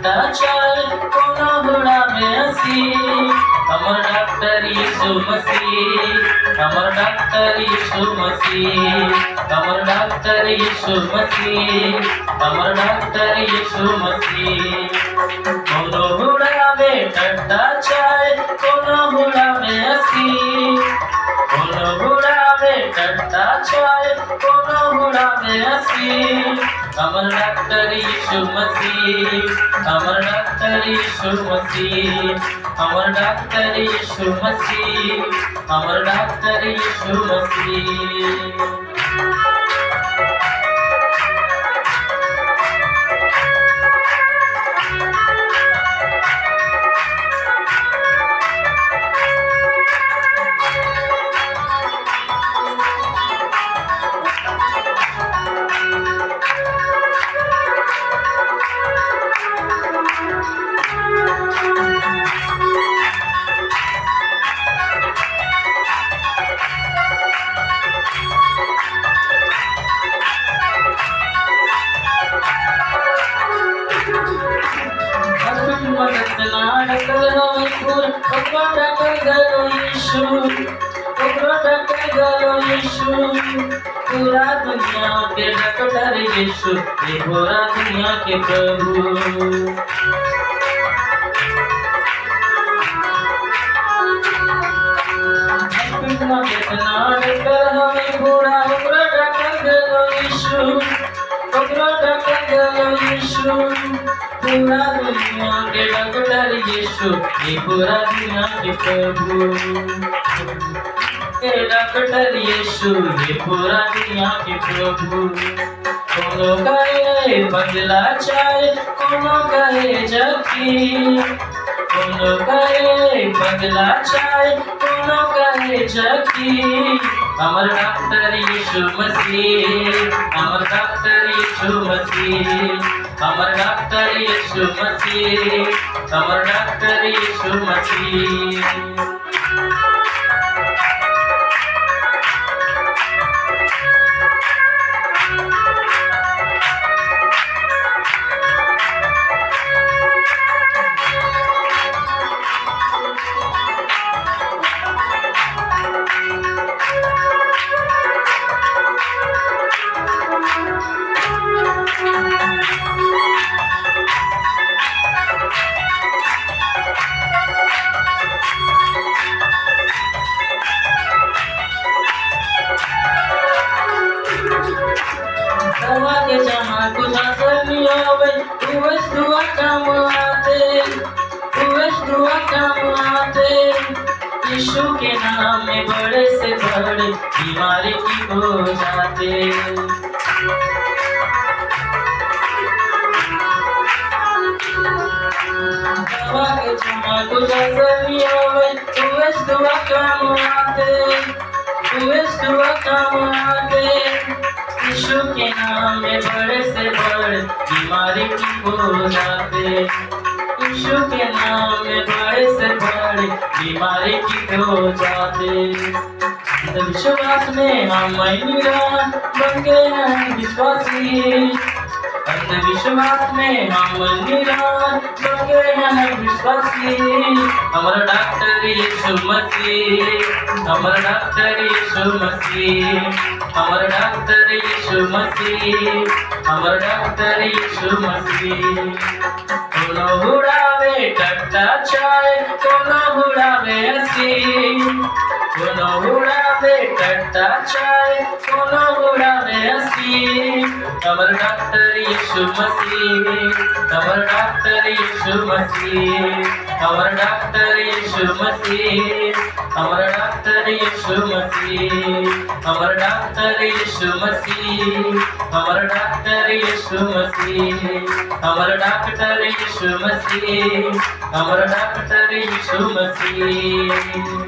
ठंडा चाय कोनो बुढ़ावे हंसी। हमर डॉक्टर यीशु मसीह, हमर डॉक्टर यीशु मसीह, हमर डॉक्टर यीशु मसीह, हमर डॉक्टर यीशु मसीह। कोनो बुढ़ावे ठंडा चाय कोनो बुढ़ावे हंसी। कोनो बुढ़ावे ठंडा चाय कोनो बुढ़ावे हंसी। हमर डॉक्टर यीशु मसीह, हमर डॉक्टर यीशु मसीह, हमर डॉक्टर यीशु मसीह, हमर डॉक्टर यीशु मसीह। पूरा दुनिया के डॉक्टर यीशु, ये पूरा दुनिया के प्रभु। कितना डॉक्टर हमें पूरा डॉक्टर यीशु, डॉक्टर यीशु, पूरा दुनिया के डॉक्टर यीशु, ये पूरा दुनिया के प्रभु। डॉक्टर यीशु, ये पूरा दुनिया के प्रभु। कोनो कहे बदला चाहे कोनो कहे जकी, कोनो कहे बदला चाहे कोनो कहे जकी। हमर डॉक्टर यीशु मसीह, हमर डॉक्टर यीशु मसीह, हमर डॉक्टर यीशु मसीह, हमर डॉक्टर यीशु मसीह। जहाँ खुदा दुआ काम आते, दुआ काम आते। यीशु के नाम में बड़े से बड़े बीमारी ठीक हो जाते। दवा के जहाँ खुदा दुआ काम आते, दुआ काम आते। यीशु के नाम में बड़े से बड़े बीमारी ठीक हो जाते। यीशु के नाम में बड़े से बड़े बीमारी ठीक हो जाते। अंधविश्वास में हम निराश बन गए हैं विश्वासी। अंधविश्वास में हम निराश बन गए हैं विश्वासी। हमारा डॉक्टर यीशु मसीह, हमारा डॉक्टर यीशु मसीह, हमारा डॉक्टर यीशु मसीह, हमारा डॉक्टर यीशु मसीह। कोनो बुढ़ावे ठंडा चाय कोनो बुढ़ावे हंसी। कोनो बुढ़ावे ठंडा चाय कोनो बुढ़ावे हंसी। हमारा डॉक्टर यीशु मसीह, हमारा डॉक्टर यीशु मसीह, हमारा डॉक्टर यीशु मसीह, हमारा डॉक्टर यीशु मसीह, हमारा डॉक्टर यीशु मसीह, हमारा डॉक्टर यीशु मसीह, हमारा डॉक्टर यीशु मसीह, हमारा डॉक्टर यीशु मसीह।